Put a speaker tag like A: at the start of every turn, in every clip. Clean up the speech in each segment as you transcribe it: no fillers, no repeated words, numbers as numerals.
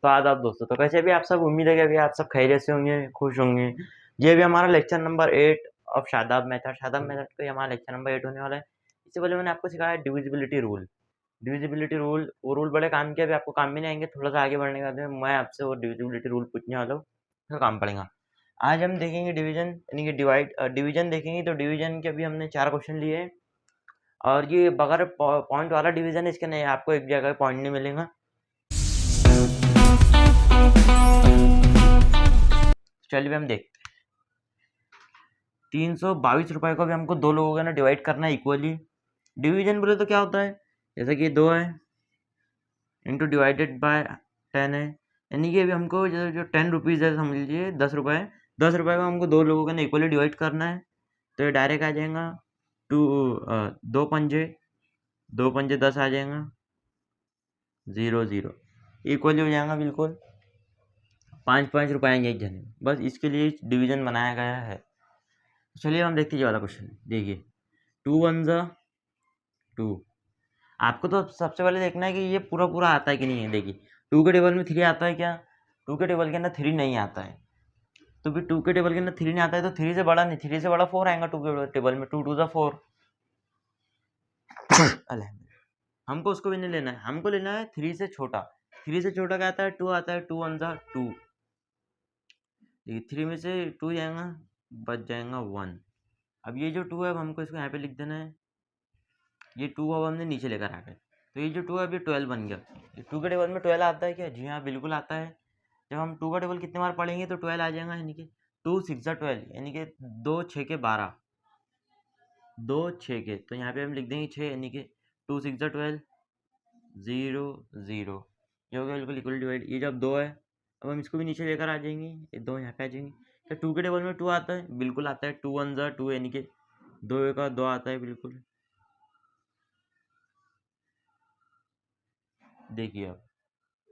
A: तो आदाब दोस्तों, तो कैसे भी आप सब, उम्मीद है कि अभी आप सब खैरियत से होंगे, खुश होंगे। ये भी हमारा lecture number 8 of Shadab method. Shadab method का ये हमारा लेक्चर नंबर 8 होने वाला है। इससे पहले मैंने आपको सिखाया डिविजिबिलिटी रूल। डिविजिबिलिटी रूल, वो रूल बड़े काम के, अभी आपको काम भी नहीं आएंगे। थोड़ा सा आगे बढ़ने के बाद में मैं आपसे वो डिविजिबिलिटी रूल पूछने वाला हूँ, तो काम पड़ेगा। आज हम देखेंगे डिवीजन, यानी कि डिवीजन देखेंगे। तो डिवीजन के अभी हमने 4 क्वेश्चन लिए हैं, और ये बगैर पॉइंट वाला डिवीजन है, इसके नहीं आपको एक जगह पॉइंट नहीं मिलेगा। चलिए हम देखते हैं। 322 रुपए को भी हमको दो लोगों के ना डिवाइड करना है इक्वली। डिवीजन बोले तो क्या होता है, जैसे कि 2 है इंटू डिवाइडेड बाय 10 है, यानी कि अभी हमको जो 10 रुपीज़ है, समझ लीजिए 10 रुपये है। 10 रुपये को हमको दो लोगों के ना इक्वली डिवाइड करना है। तो ये डायरेक्ट आ जाएगा टू, दो पंजे 10 आ जाएगा, 0 0 इक्वली हो जाएगा बिल्कुल। 5 रुपये आएंगे एक जने, बस इसके लिए डिवीजन बनाया गया है। चलिए हम देखते हैं ये वाला क्वेश्चन। देखिए 2 1 ज़ा 2। आपको तो सबसे पहले देखना है कि ये पूरा पूरा आता है कि नहीं है। देखिए 2 के टेबल में 3 आता है क्या? 2 के टेबल के अंदर 3 नहीं आता है। तो फिर 2 के टेबल के अंदर 3 नहीं आता है, तो 3 से बड़ा नहीं, 3 से बड़ा 4 आएगा 2 के टेबल में। 2 2 ज़ा 4। हमको उसको भी नहीं लेना है, हमको लेना है 3 से छोटा। 3 से छोटा क्या आता है? 2 आता है। 2 1 ज़ा 2। देखिए 3 में से 2 जाएगा, बच जाएगा 1। अब ये जो 2 है, अब हमको इसको यहाँ पे लिख देना है। ये 2 अब हमने नीचे लेकर आ गए, तो ये जो 2 है अभी 12 बन गया। ये 2 के टेबल में 12 आता है क्या? जी हाँ, बिल्कुल आता है। जब हम 2 का टेबल कितने बार पढ़ेंगे तो 12 आ जाएगा, यानी कि 2 6 ज़ा 12, यानी कि 2 6 के 12, 2 6 के, तो यहाँ पे हम लिख देंगे 6, यानी कि 2 6 ज़ा 12, 0 0। ये हो गया बिल्कुल इक्वल डिवाइड। ये जब 2 है, अब हम इसको भी नीचे लेकर आ जाएंगे, ये 2 यहाँ पे आ जाएंगे। तो 2 के टेबल में 2 आता है, बिल्कुल आता है। 2 1 ज़ा 2, यानी कि 2 का 2 आता है बिल्कुल। देखिए अब,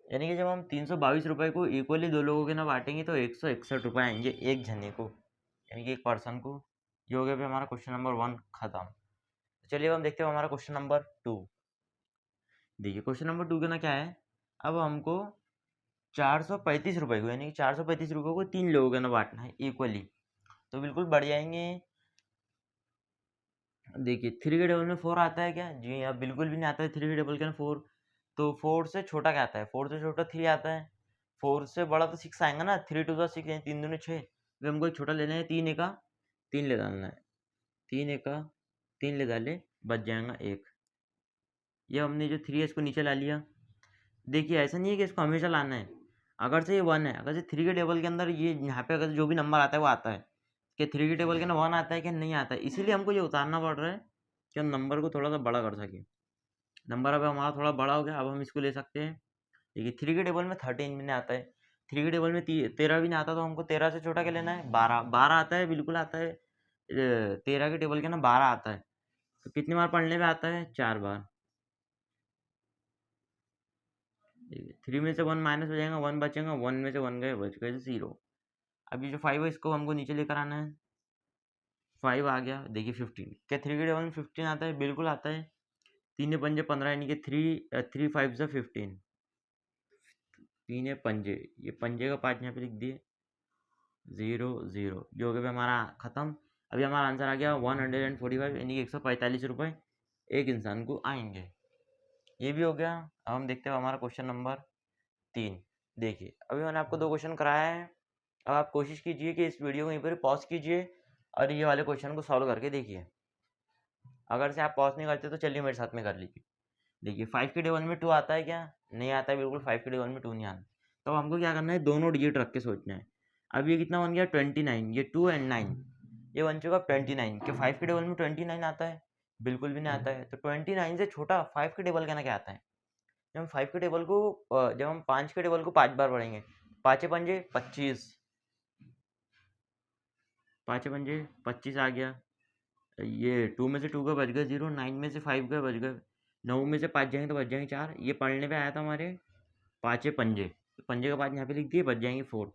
A: यानी कि जब हम 322 रुपये को इक्वली दो लोगों के ना बांटेंगे तो 161 रुपये आएंगे एक जने को, यानी कि एक पर्सन को। ये हो गया भी हमारा क्वेश्चन नंबर 1 खत्म। चलिए अब हम देखते हैं हमारा क्वेश्चन नंबर 2। देखिए क्वेश्चन नंबर 2 के ना क्या है, अब हमको 435 रुपये को, यानी कि 435 रुपये को 3 लोगों के ना बांटना है इक्वली। तो बिल्कुल बढ़ जाएंगे। देखिए 3 के टेबल में 4 आता है क्या? जी अब बिल्कुल भी नहीं आता है 3 के टेबल के ना 4। तो 4 से छोटा क्या आता है? 4 से छोटा 3 आता है। 4 से बड़ा तो 6 आएगा ना, 3 2 6, यानी 3 दूनी 6। तो हमको एक छोटा लेना है, 3 एका 3 ले डालना है, 3 एका 3 ले डाले, बच जाएगा 1। ये हमने जो 3 है इसको नीचे ला लिया। देखिए ऐसा नहीं है कि इसको हमेशा लाना है। अगर से ये 1 है, अगर से 3 के टेबल के अंदर ये यहाँ पे अगर जो भी नंबर आता है वो आता है, कि 3 के टेबल के अंदर 1 आता है कि नहीं आता है, इसीलिए हमको ये उतारना पड़ रहा है कि हम नंबर को थोड़ा सा बड़ा कर सकें। नंबर अब हमारा थोड़ा बड़ा हो गया, अब हम इसको ले सकते हैं। देखिए 3 के टेबल में 13 भी नहीं आता है, 3 के टेबल में 13 भी नहीं आता, तो हमको 13 से छोटा क्या लेना है? 12। 12 आता है, बिल्कुल आता है। 13 के टेबल के ना 12 आता है, तो कितनी बार पढ़ने में आता है? 4 बार। देखिए 3 में से 1 माइनस हो जाएगा, 1 बचेगा, 1 में से 1 गए, बच गए 0। अब ये जो 5 है इसको हमको नीचे लेकर आना है। 5 आ गया। देखिए 15, क्या 3 के टेबल में 15 आता है? बिल्कुल आता है। 3 पंजे 15, यानी कि 3 5 ज़ा 15। 3 पंजे, ये पंजे का 5 यहाँ पे लिख दिए, 0 0। जो कि हमारा ख़त्म। अभी हमारा आंसर आ गया 145, यानी कि 145 रुपये एक इंसान को आएंगे। ये भी हो गया। अब हम देखते हैं हमारा क्वेश्चन नंबर 3। देखिए अभी मैंने आपको 2 क्वेश्चन कराया है। अब आप कोशिश कीजिए कि इस वीडियो को यहीं पर पॉज कीजिए और ये वाले क्वेश्चन को सॉल्व करके देखिए। अगर से आप पॉज नहीं करते तो चलिए मेरे साथ में कर लीजिए। देखिए 5 के टेबल में 2 आता है क्या? नहीं आता है, बिल्कुल 5 के टेबल में 2 नहीं आता। तो हमको क्या करना है? दोनों डिजिट रख के सोचना है। अब ये कितना बन गया? 29। ये 2 एंड 9, ये बन चुका 29। क्या 5 के टेबल में 29 आता है? बिल्कुल भी नहीं आता है। तो 29 से छोटा 5 के टेबल का ना क्या आता है? जब हम 5 के टेबल को जब हम 5 के टेबल को 5 बार पढ़ेंगे, 5 पंजे 25, 5 पंजे 25 आ गया। ये 2 में से 2 का बच गया 0, 9 में से 5 का बच गया, 9 में से 5 जाएंगे तो बच जाएंगे 4। ये पढ़ने पे आया था हमारे 5 पंजे, तो पंजे का 5 यहाँ पे लिख दिए, बच जाएंगे 4।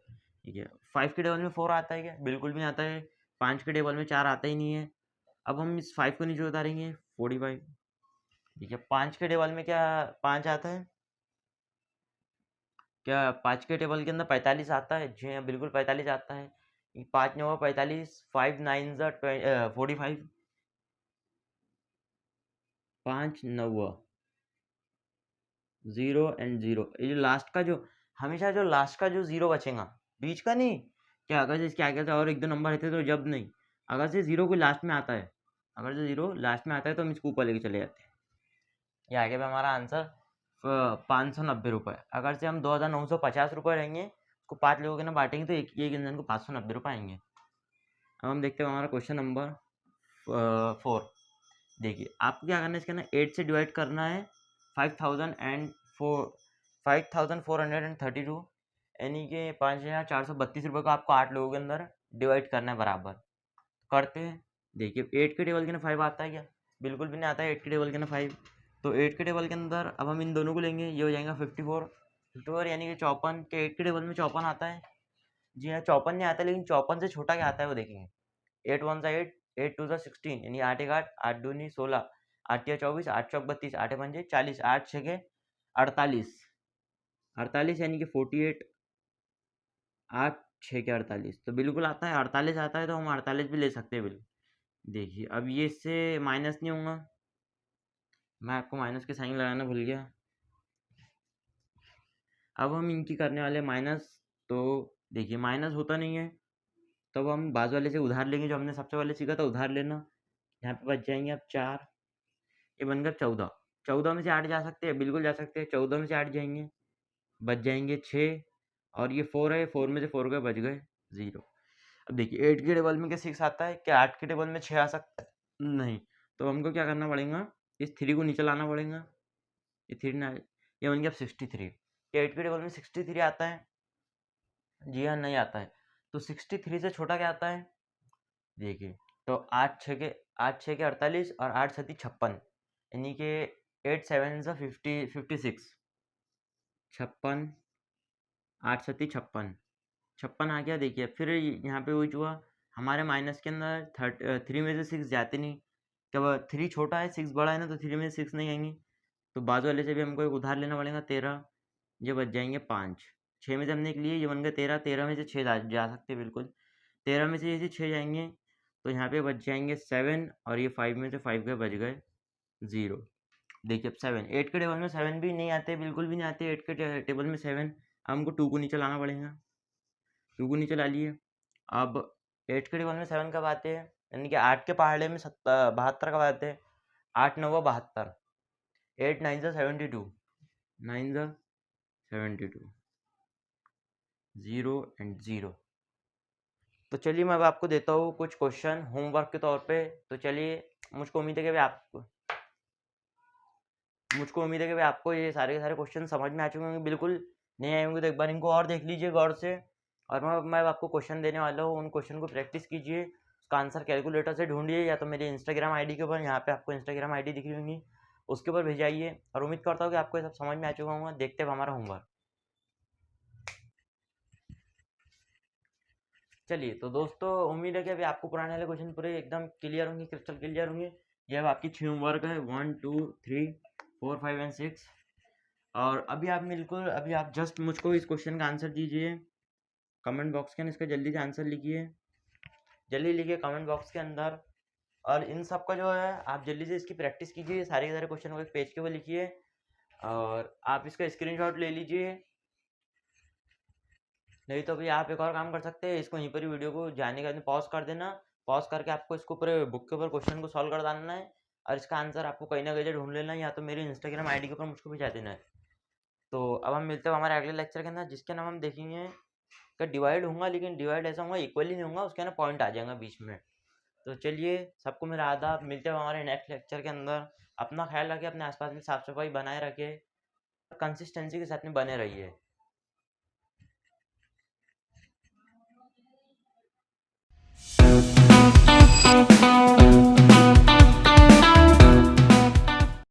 A: ठीक है। 5 के टेबल में 4 आता है क्या? बिल्कुल भी नहीं आता है। 5 के टेबल में 4 आता ही नहीं है। अब हम इस 5 को नीचे उतारेंगे, 45। ठीक है। 5 के टेबल में क्या 5 आता है? क्या 5 के टेबल के अंदर 45 आता है? जी हाँ, बिल्कुल 45 आता है। 5 9 45, 5 9 45, 5 9 0 एंड 0। ये जो लास्ट का जो हमेशा जो लास्ट का जो 0 बचेगा, बीच का नहीं। क्या अगर से इसके आगे से और एक दो नंबर रहते तो जब नहीं, अगर से 0 कोई लास्ट में आता है, अगर से 0 लास्ट में आता है तो हम इसको ऊपर लेके चले जाते हैं। ये आगे पे हमारा आंसर 590 रुपये। अगर से हम 2950 रुपये रहेंगे, उसको 5 लोगों के ना बांटेंगे तो एक इंसान को 590 रुपये आएंगे। अब हम देखते हैं हमारा क्वेश्चन नंबर 4। देखिए आपको क्या करना है, इसके ना 8 से डिवाइड करना है 5432, यानी कि 5432 रुपये को आपको 8 लोगों के अंदर डिवाइड करना है बराबर। करते हैं। देखिए 8 के टेबल के ना 5 आता है क्या? बिल्कुल भी नहीं आता है 8 के टेबल के ना 5। तो 8 के टेबल के अंदर अब हम इन दोनों को लेंगे, ये हो जाएगा 54 यानी कि 54 के 8 के टेबल में 54 आता है। जी हाँ, 54 नहीं आता, लेकिन 54 से छोटा क्या आता है वो देखेंगे। 8 1 8, 8 2 16, यानी 8 1 8, 8 2 16, 8 3 24, 8 4 32, 8 5 40, 8 6 48, 48 यानी कि 48, 8 6 के 48, तो बिल्कुल आता है 48 आता है, तो हम 48 भी ले सकते हैं बिल्कुल। देखिए अब ये इससे माइनस नहीं होगा, मैं आपको माइनस के साइन लगाना भूल गया। अब हम इनकी करने वाले माइनस, तो देखिए माइनस होता नहीं है, तब हम बाजू वाले से उधार लेंगे, जो हमने सबसे पहले सीखा था उधार लेना। यहाँ पे बच जाएंगे अब 4, ये बन गया 14। 14 में से 8 जा सकते हैं, बिल्कुल जा सकते हैं। 14 में से 8 जाएंगे, बच जाएंगे 6, और ये 4 है, 4 में से 4 गए, बच गए 0। अब देखिए 8 के टेबल में क्या 6 आता है? क्या 8 के टेबल में 6 आ सकता है? नहीं। तो हमको क्या करना पड़ेगा, इस 3 को नीचे लाना पड़ेगा। ये 3 ना, ये बन गया 63। क्या 8 के टेबल में 63 आता है? जी हाँ, नहीं आता है। तो 63 से छोटा क्या आता है? देखिए तो 8 6 के 48 और 8 7 56, यानी कि 8 7 सा 56, 56, 8 7 56, 56 आ गया। देखिए फिर यहाँ पे वही हुआ, हमारे माइनस के अंदर 3 में से 6 जाते नहीं। जब 3 छोटा है 6 बड़ा है ना, तो 3 में से 6 नहीं आएंगे, तो बाजू वाले से भी हमको एक उधार लेना पड़ेगा 13, ये बच जाएंगे 5। 6 में से हमने एक लिए, ये बन गया 13, 13 में से 6 जा सकते हैं बिल्कुल। 13 में से ये 6 जाएंगे, तो यहाँ पे बच जाएंगे 7, और ये 5 में से 5 गए, बच गए 0। देखिए अब 7, 8 के टेबल में 7 भी नहीं आते, बिल्कुल भी नहीं आते 8 के टेबल में 7। हमको 2 को नीचे लाना पड़ेगा, 2 को नीचे ला लिए। अब 8 के टेबल में 7 कब आते हैं, यानी कि 8 के पहाड़े में 72 कब आते हैं? 8 9 72, 8 9 72, 9 72, 0 एंड 0। तो चलिए मैं अब आपको देता हूँ कुछ क्वेश्चन होमवर्क के तौर पे। तो चलिए, मुझको उम्मीद है कि आपको ये सारे के सारे क्वेश्चन समझ में आ चुके होंगे। बिल्कुल नहीं आए होंगे तो एक बार इनको और देख लीजिए गौर से। और मैं आपको क्वेश्चन देने वाला हूँ, उन क्वेश्चन को प्रैक्टिस कीजिए, उसका आंसर कैलकुलेटर से ढूंढिए, या तो मेरे इंस्टाग्राम आईडी के ऊपर, यहाँ पे आपको इंस्टाग्राम आईडी दिख रही होंगी, उसके ऊपर भेजाइए। और उम्मीद करता हूँ कि आपको ये सब समझ में आ चुका होगा। देखते हैं हमारा होमवर्क। चलिए तो दोस्तों, उम्मीद है कि अभी आपको पुराने वाले क्वेश्चन पूरे एकदम क्लियर होंगे, क्रिस्टल क्लियर होंगे। ये अब आपकी 6 होमवर्क है, 1 2 3 4 5 एंड 6। और अभी आप जस्ट मुझको इस क्वेश्चन का आंसर दीजिए कमेंट बॉक्स के अंदर। इसका जल्दी से आंसर लिखिए, जल्दी लिखिए कमेंट बॉक्स के अंदर। और इन सब का जो है आप जल्दी से इसकी प्रैक्टिस कीजिए, सारे के सारे क्वेश्चन को एक पेज के ऊपर लिखिए, और आप इसका स्क्रीनशॉट ले लीजिए। नहीं तो भी आप एक और काम कर सकते हैं, इसको यहीं पर ही वीडियो को जाने के बाद पॉज कर देना। पॉज करके आपको इसको पूरे बुक के ऊपर क्वेश्चन को सॉल्व कर डालना है, और इसका आंसर आपको कहीं ना कहीं ढूंढ लेना है, या तो मेरे इंस्टाग्राम आईडी के ऊपर मुझको भिजा देना है। तो अब हम मिलते हैं हमारे अगले लेक्चर के अंदर, जिसके नाम हम देखेंगे कि डिवाइड होगा, लेकिन डिवाइड ऐसा होगा इक्वली नहीं होगा, उसके ना पॉइंट आ जाएगा बीच में। तो चलिए, सबको मेरा आदाब, मिलते हैं हमारे नेक्स्ट लेक्चर के अंदर। अपना ख्याल रखें, अपने आसपास में साफ सफाई बनाए रखें, कंसिस्टेंसी के साथ में बने रहिए।